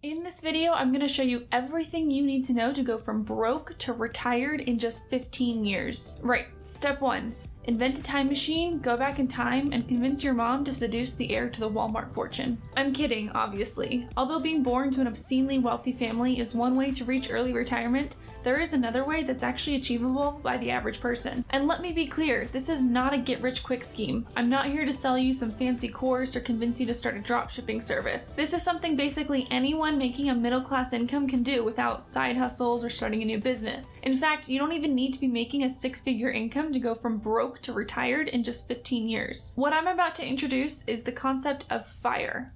In this video, I'm going to show you everything you need to know to go from broke to retired in just 15 years. Right, step 1. Invent a time machine, go back in time, and convince your mom to seduce the heir to the Walmart fortune. I'm kidding, obviously. Although being born to an obscenely wealthy family is one way to reach early retirement, there is another way that's actually achievable by the average person. And let me be clear, this is not a get-rich-quick scheme. I'm not here to sell you some fancy course or convince you to start a dropshipping service. This is something basically anyone making a middle-class income can do without side hustles or starting a new business. In fact, you don't even need to be making a six-figure income to go from broke to retired in just 15 years. What I'm about to introduce is the concept of FIRE.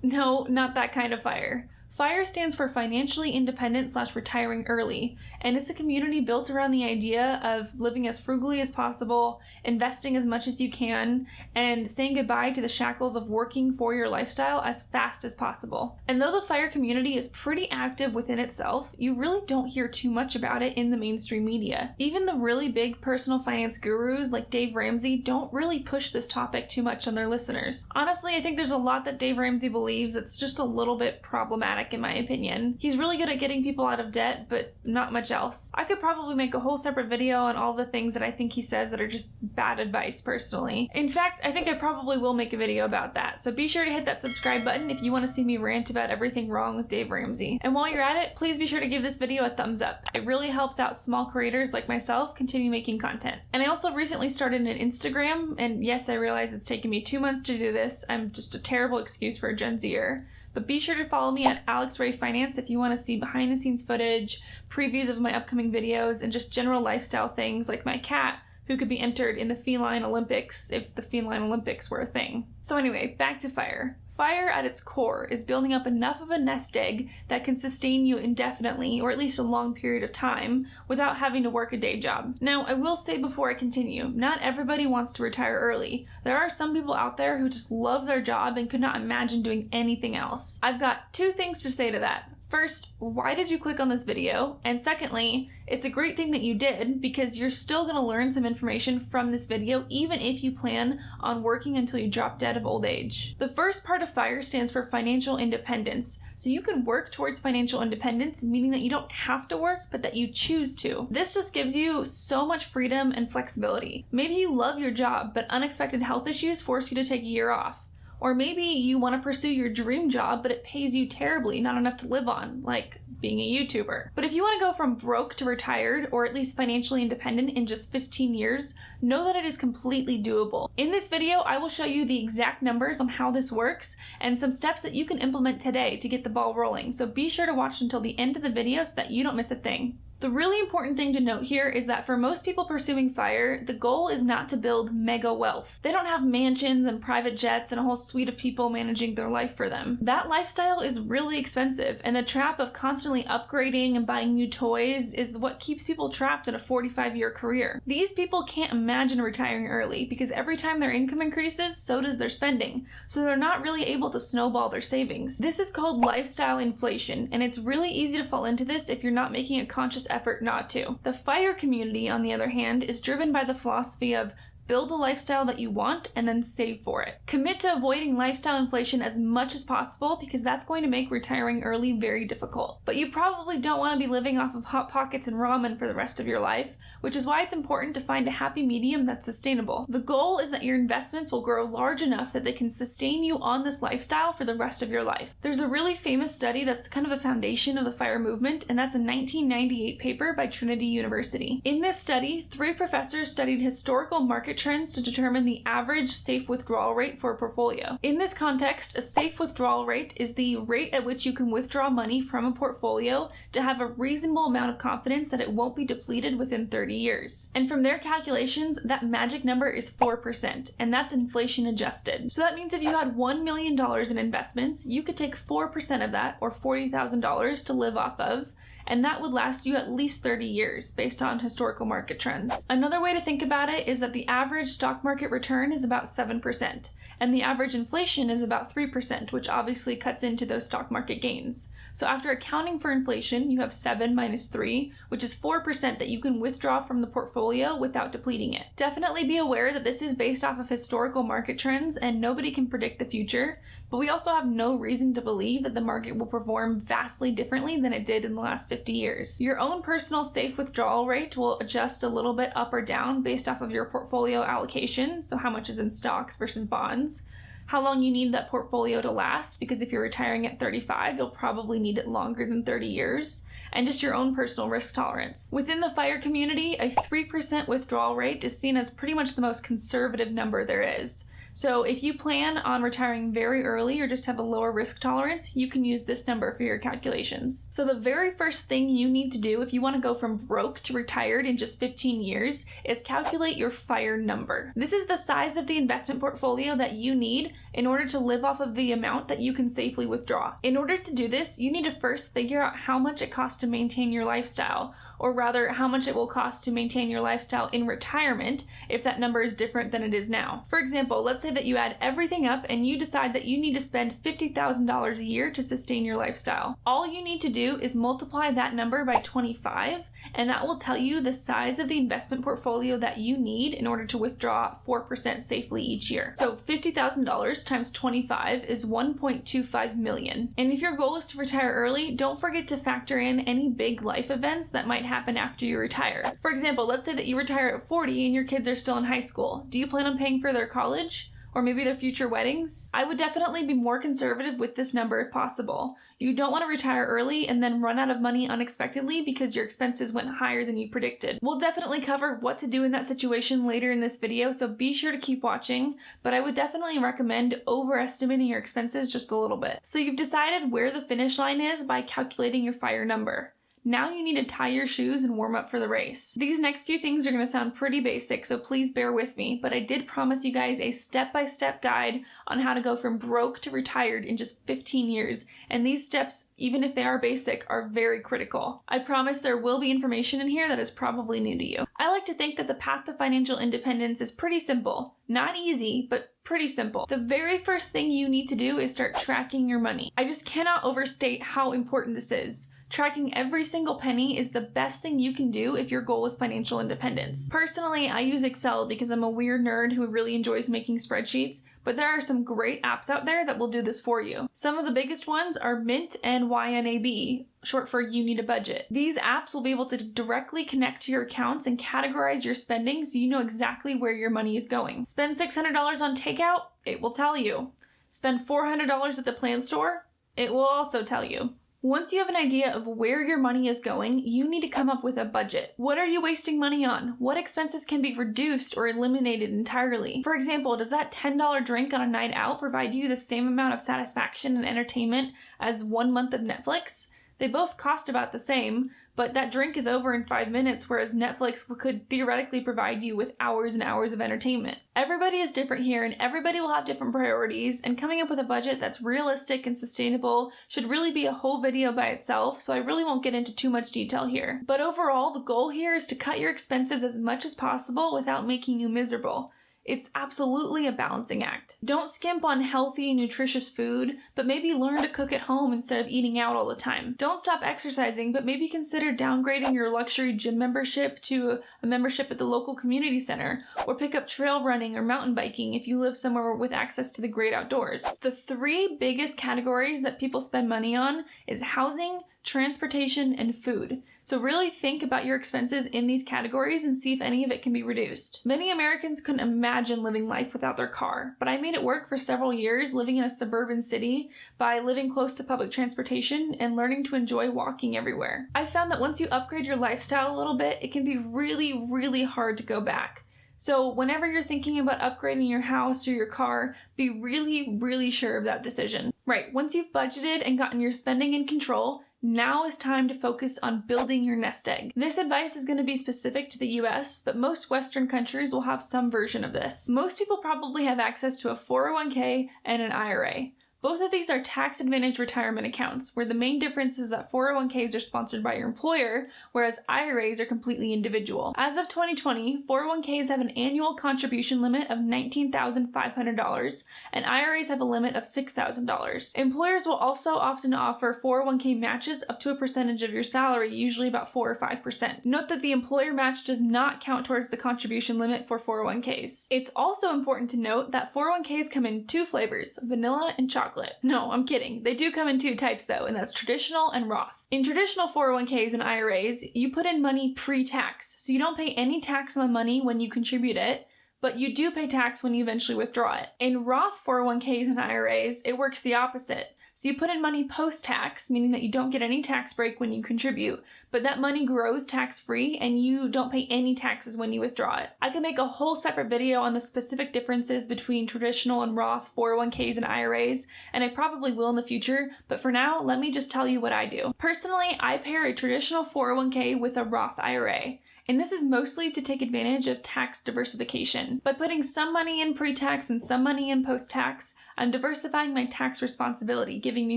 No, not that kind of FIRE. FIRE stands for Financially Independent / Retiring Early, and it's a community built around the idea of living as frugally as possible, investing as much as you can, and saying goodbye to the shackles of working for your lifestyle as fast as possible. And though the FIRE community is pretty active within itself, you really don't hear too much about it in the mainstream media. Even the really big personal finance gurus like Dave Ramsey don't really push this topic too much on their listeners. Honestly, I think there's a lot that Dave Ramsey believes that's just a little bit problematic in my opinion. He's really good at getting people out of debt, but not much else. I could probably make a whole separate video on all the things that I think he says that are just bad advice personally. In fact, I think I probably will make a video about that, so be sure to hit that subscribe button if you want to see me rant about everything wrong with Dave Ramsey. And while you're at it, please be sure to give this video a thumbs up. It really helps out small creators like myself continue making content. And I also recently started an Instagram, and yes, I realize it's taken me 2 months to do this. I'm just a terrible excuse for a Gen Zer. But be sure to follow me at Alex Ray Finance if you want to see behind the scenes footage, previews of my upcoming videos, and just general lifestyle things like my cat, who could be entered in the Feline Olympics if the Feline Olympics were a thing. So anyway, back to FIRE. FIRE at its core is building up enough of a nest egg that can sustain you indefinitely, or at least a long period of time, without having to work a day job. Now, I will say before I continue, not everybody wants to retire early. There are some people out there who just love their job and could not imagine doing anything else. I've got 2 things to say to that. First, why did you click on this video? And secondly, it's a great thing that you did because you're still going to learn some information from this video even if you plan on working until you drop dead of old age. The first part of FIRE stands for financial independence. So you can work towards financial independence, meaning that you don't have to work, but that you choose to. This just gives you so much freedom and flexibility. Maybe you love your job, but unexpected health issues force you to take a year off. Or maybe you want to pursue your dream job, but it pays you terribly, not enough to live on, like being a YouTuber. But if you want to go from broke to retired, or at least financially independent in just 15 years, know that it is completely doable. In this video, I will show you the exact numbers on how this works and some steps that you can implement today to get the ball rolling. So be sure to watch until the end of the video so that you don't miss a thing. The really important thing to note here is that for most people pursuing FIRE, the goal is not to build mega wealth. They don't have mansions and private jets and a whole suite of people managing their life for them. That lifestyle is really expensive, and the trap of constantly upgrading and buying new toys is what keeps people trapped in a 45-year career. These people can't imagine retiring early because every time their income increases, so does their spending, so they're not really able to snowball their savings. This is called lifestyle inflation, and it's really easy to fall into this if you're not making a conscious effort not to. The FIRE community, on the other hand, is driven by the philosophy of build the lifestyle that you want and then save for it. Commit to avoiding lifestyle inflation as much as possible because that's going to make retiring early very difficult. But you probably don't want to be living off of Hot Pockets and ramen for the rest of your life, which is why it's important to find a happy medium that's sustainable. The goal is that your investments will grow large enough that they can sustain you on this lifestyle for the rest of your life. There's a really famous study that's kind of the foundation of the FIRE movement, and that's a 1998 paper by Trinity University. In this study, 3 professors studied historical market trends to determine the average safe withdrawal rate for a portfolio. In this context, a safe withdrawal rate is the rate at which you can withdraw money from a portfolio to have a reasonable amount of confidence that it won't be depleted within 30 years. And from their calculations, that magic number is 4%, and that's inflation adjusted. So that means if you had $1 million in investments, you could take 4% of that, or $40,000 to live off of, and that would last you at least 30 years based on historical market trends. Another way to think about it is that the average stock market return is about 7%. and the average inflation is about 3%, which obviously cuts into those stock market gains. So after accounting for inflation, you have 7 minus 3, which is 4% that you can withdraw from the portfolio without depleting it. Definitely be aware that this is based off of historical market trends and nobody can predict the future, but we also have no reason to believe that the market will perform vastly differently than it did in the last 50 years. Your own personal safe withdrawal rate will adjust a little bit up or down based off of your portfolio allocation, so how much is in stocks versus bonds, how long you need that portfolio to last, because if you're retiring at 35, you'll probably need it longer than 30 years, and just your own personal risk tolerance. Within the FIRE community, a 3% withdrawal rate is seen as pretty much the most conservative number there is. So if you plan on retiring very early or just have a lower risk tolerance, you can use this number for your calculations. So the very first thing you need to do if you want to go from broke to retired in just 15 years is calculate your FIRE number. This is the size of the investment portfolio that you need in order to live off of the amount that you can safely withdraw. In order to do this, you need to first figure out how much it costs to maintain your lifestyle, or rather how much it will cost to maintain your lifestyle in retirement if that number is different than it is now. For example, let's say that you add everything up and you decide that you need to spend $50,000 a year to sustain your lifestyle. All you need to do is multiply that number by 25, and that will tell you the size of the investment portfolio that you need in order to withdraw 4% safely each year. So $50,000 times 25 is $1.25 million. And if your goal is to retire early, don't forget to factor in any big life events that might happen after you retire. For example, let's say that you retire at 40 and your kids are still in high school. Do you plan on paying for their college? Or maybe their future weddings? I would definitely be more conservative with this number if possible. You don't want to retire early and then run out of money unexpectedly because your expenses went higher than you predicted. We'll definitely cover what to do in that situation later in this video, so be sure to keep watching, but I would definitely recommend overestimating your expenses just a little bit. So you've decided where the finish line is by calculating your FIRE number. Now you need to tie your shoes and warm up for the race. These next few things are going to sound pretty basic, so please bear with me, but I did promise you guys a step-by-step guide on how to go from broke to retired in just 15 years, and these steps, even if they are basic, are very critical. I promise there will be information in here that is probably new to you. I like to think that the path to financial independence is pretty simple. Not easy, but pretty simple. The very first thing you need to do is start tracking your money. I just cannot overstate how important this is. Tracking every single penny is the best thing you can do if your goal is financial independence. Personally, I use Excel because I'm a weird nerd who really enjoys making spreadsheets, but there are some great apps out there that will do this for you. Some of the biggest ones are Mint and YNAB, short for You Need a Budget. These apps will be able to directly connect to your accounts and categorize your spending so you know exactly where your money is going. Spend $600 on takeout? It will tell you. Spend $400 at the plant store? It will also tell you. Once you have an idea of where your money is going, you need to come up with a budget. What are you wasting money on? What expenses can be reduced or eliminated entirely? For example, does that $10 drink on a night out provide you the same amount of satisfaction and entertainment as 1 month of Netflix? They both cost about the same, but that drink is over in 5 minutes, whereas Netflix could theoretically provide you with hours and hours of entertainment. Everybody is different here, and everybody will have different priorities, and coming up with a budget that's realistic and sustainable should really be a whole video by itself, so I really won't get into too much detail here. But overall, the goal here is to cut your expenses as much as possible without making you miserable. It's absolutely a balancing act. Don't skimp on healthy, nutritious food, but maybe learn to cook at home instead of eating out all the time. Don't stop exercising, but maybe consider downgrading your luxury gym membership to a membership at the local community center, or pick up trail running or mountain biking if you live somewhere with access to the great outdoors. The 3 biggest categories that people spend money on is housing, transportation, and food. So really think about your expenses in these categories and see if any of it can be reduced. Many Americans couldn't imagine living life without their car, but I made it work for several years living in a suburban city by living close to public transportation and learning to enjoy walking everywhere. I found that once you upgrade your lifestyle a little bit, it can be really, really hard to go back. So whenever you're thinking about upgrading your house or your car, be really, really sure of that decision. Right, once you've budgeted and gotten your spending in control, now is time to focus on building your nest egg. This advice is going to be specific to the US, but most Western countries will have some version of this. Most people probably have access to a 401k and an IRA. Both of these are tax-advantaged retirement accounts, where the main difference is that 401ks are sponsored by your employer, whereas IRAs are completely individual. As of 2020, 401ks have an annual contribution limit of $19,500, and IRAs have a limit of $6,000. Employers will also often offer 401k matches up to a percentage of your salary, usually about 4 or 5%. Note that the employer match does not count towards the contribution limit for 401ks. It's also important to note that 401ks come in 2 flavors, vanilla and chocolate. No, I'm kidding. They do come in 2 types though, and that's traditional and Roth. In traditional 401ks and IRAs, you put in money pre-tax, so you don't pay any tax on the money when you contribute it, but you do pay tax when you eventually withdraw it. In Roth 401ks and IRAs, it works the opposite. So you put in money post-tax, meaning that you don't get any tax break when you contribute, but that money grows tax-free and you don't pay any taxes when you withdraw it. I can make a whole separate video on the specific differences between traditional and Roth 401ks and IRAs, and I probably will in the future, but for now, let me just tell you what I do. Personally, I pair a traditional 401k with a Roth IRA. And this is mostly to take advantage of tax diversification. By putting some money in pre-tax and some money in post-tax, I'm diversifying my tax responsibility, giving me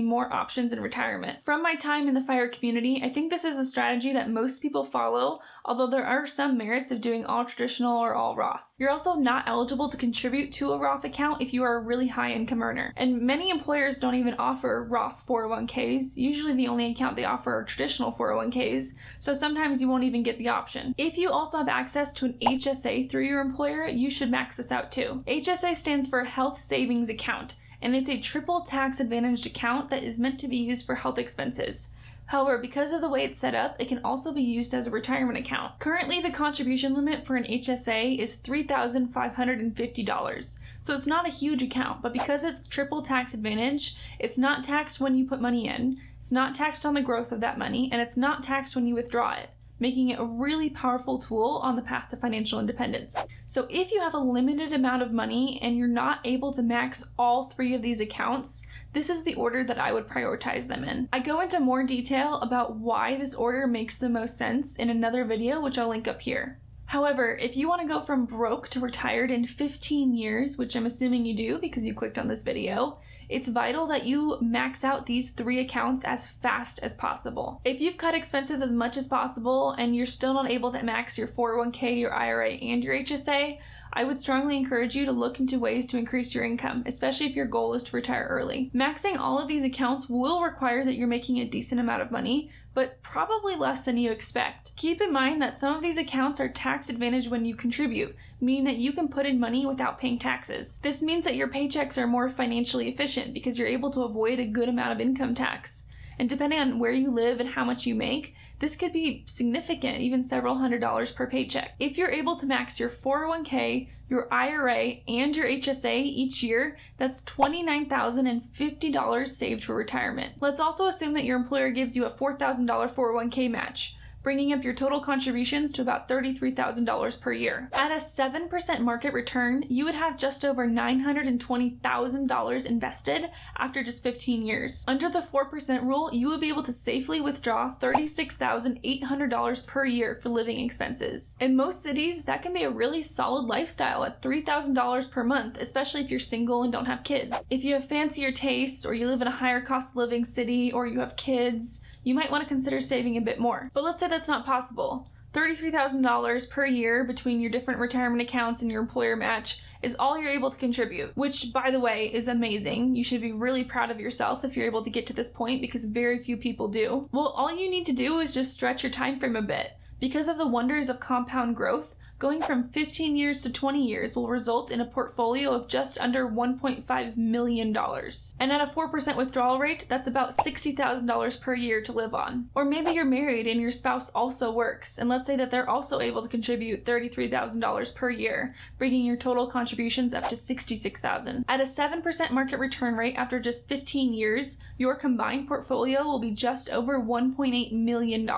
more options in retirement. From my time in the FIRE community, I think this is the strategy that most people follow, although there are some merits of doing all traditional or all Roth. You're also not eligible to contribute to a Roth account if you are a really high income earner. And many employers don't even offer Roth 401ks. Usually the only account they offer are traditional 401ks, so sometimes you won't even get the option. If you also have access to an HSA through your employer, you should max this out too. HSA stands for Health Savings Account, and it's a triple tax advantaged account that is meant to be used for health expenses. However, because of the way it's set up, it can also be used as a retirement account. Currently, the contribution limit for an HSA is $3,550, so it's not a huge account, but because it's triple tax advantage, it's not taxed when you put money in, it's not taxed on the growth of that money, and it's not taxed when you withdraw it, making it a really powerful tool on the path to financial independence. So if you have a limited amount of money and you're not able to max all 3 of these accounts, this is the order that I would prioritize them in. I go into more detail about why this order makes the most sense in another video, which I'll link up here. However, if you want to go from broke to retired in 15 years, which I'm assuming you do because you clicked on this video, it's vital that you max out these 3 accounts as fast as possible. If you've cut expenses as much as possible and you're still not able to max your 401k, your IRA, and your HSA, I would strongly encourage you to look into ways to increase your income, especially if your goal is to retire early. Maxing all of these accounts will require that you're making a decent amount of money, but probably less than you expect. Keep in mind that some of these accounts are tax advantaged when you contribute, meaning that you can put in money without paying taxes. This means that your paychecks are more financially efficient because you're able to avoid a good amount of income tax. And depending on where you live and how much you make, this could be significant, even several $100s per paycheck. If you're able to max your 401k, your IRA, and your HSA each year, that's $29,050 saved for retirement. Let's also assume that your employer gives you a $4,000 401k match, bringing up your total contributions to about $33,000 per year. At a 7% market return, you would have just over $920,000 invested after just 15 years. Under the 4% rule, you would be able to safely withdraw $36,800 per year for living expenses. In most cities, that can be a really solid lifestyle at $3,000 per month, especially if you're single and don't have kids. If you have fancier tastes, or you live in a higher cost of living city, or you have kids, you might want to consider saving a bit more. But let's say that's not possible. $33,000 per year between your different retirement accounts and your employer match is all you're able to contribute, which, by the way, is amazing. You should be really proud of yourself if you're able to get to this point, because very few people do. Well, all you need to do is just stretch your time frame a bit. Because of the wonders of compound growth, going from 15 years to 20 years will result in a portfolio of just under $1.5 million. And at a 4% withdrawal rate, that's about $60,000 per year to live on. Or maybe you're married and your spouse also works, and let's say that they're also able to contribute $33,000 per year, bringing your total contributions up to $66,000. At a 7% market return rate after just 15 years, your combined portfolio will be just over $1.8 million.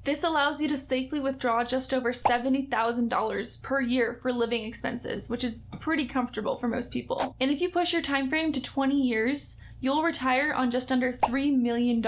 This allows you to safely withdraw just over $70,000 per year for living expenses, which is pretty comfortable for most people. And if you push your time frame to 20 years, you'll retire on just under $3 million,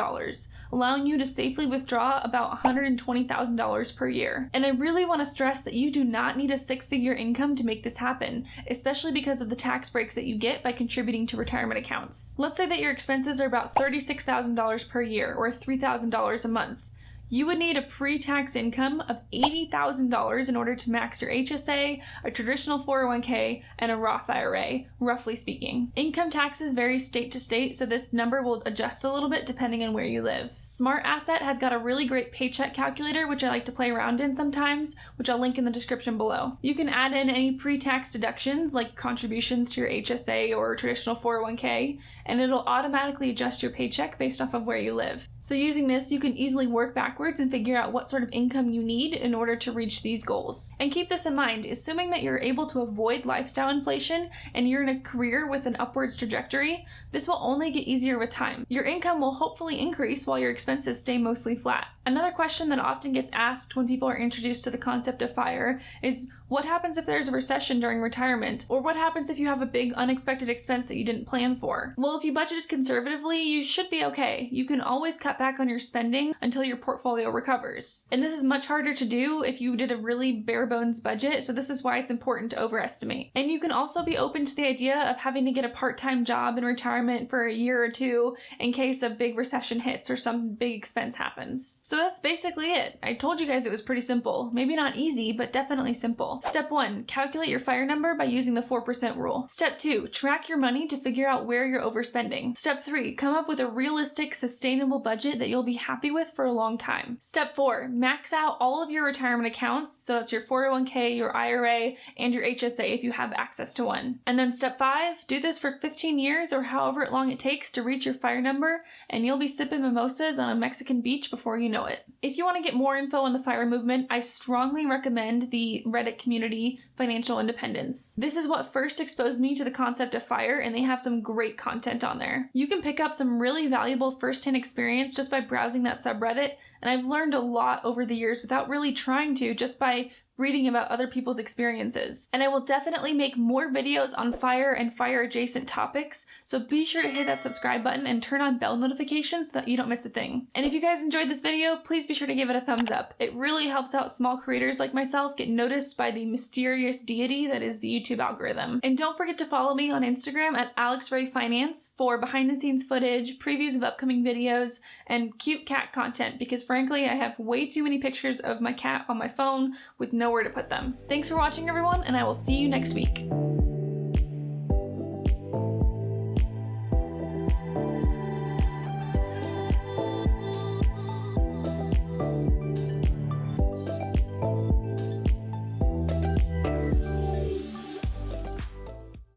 allowing you to safely withdraw about $120,000 per year. And I really want to stress that you do not need a six-figure income to make this happen, especially because of the tax breaks that you get by contributing to retirement accounts. Let's say that your expenses are about $36,000 per year, or $3,000 a month. You would need a pre-tax income of $80,000 in order to max your HSA, a traditional 401k, and a Roth IRA, roughly speaking. Income taxes vary state to state, so this number will adjust a little bit depending on where you live. Smart Asset has got a really great paycheck calculator, which I like to play around in sometimes, which I'll link in the description below. You can add in any pre-tax deductions like contributions to your HSA or traditional 401k, and it'll automatically adjust your paycheck based off of where you live. So using this, you can easily work backwards and figure out what sort of income you need in order to reach these goals. And keep this in mind, assuming that you're able to avoid lifestyle inflation and you're in a career with an upwards trajectory, this will only get easier with time. Your income will hopefully increase while your expenses stay mostly flat. Another question that often gets asked when people are introduced to the concept of FIRE is, what happens if there's a recession during retirement? Or what happens if you have a big unexpected expense that you didn't plan for? Well, if you budgeted conservatively, you should be okay. You can always cut back on your spending until your portfolio recovers. And this is much harder to do if you did a really bare bones budget, so this is why it's important to overestimate. And you can also be open to the idea of having to get a part-time job in retirement for a year or two in case a big recession hits or some big expense happens. So that's basically it. I told you guys it was pretty simple. Maybe not easy, but definitely simple. Step 1, calculate your FIRE number by using the 4% rule. Step 2, track your money to figure out where you're overspending. Step 3, come up with a realistic, sustainable budget that you'll be happy with for a long time. Step 4, max out all of your retirement accounts, so that's your 401k, your IRA, and your HSA if you have access to one. And then step 5, do this for 15 years or however long it takes to reach your FIRE number, and you'll be sipping mimosas on a Mexican beach before you know it. If you want to get more info on the FIRE movement, I strongly recommend the Reddit community Financial Independence. This is what first exposed me to the concept of FIRE, and they have some great content on there. You can pick up some really valuable first-hand experience just by browsing that subreddit, and I've learned a lot over the years without really trying to, just by reading about other people's experiences. And I will definitely make more videos on FIRE and FIRE adjacent topics, so be sure to hit that subscribe button and turn on bell notifications so that you don't miss a thing. And if you guys enjoyed this video, please be sure to give it a thumbs up. It really helps out small creators like myself get noticed by the mysterious deity that is the YouTube algorithm. And don't forget to follow me on Instagram at AlexRayFinance for behind the scenes footage, previews of upcoming videos, and cute cat content, because frankly I have way too many pictures of my cat on my phone with nowhere to put them. Thanks for watching everyone, and I will see you next week.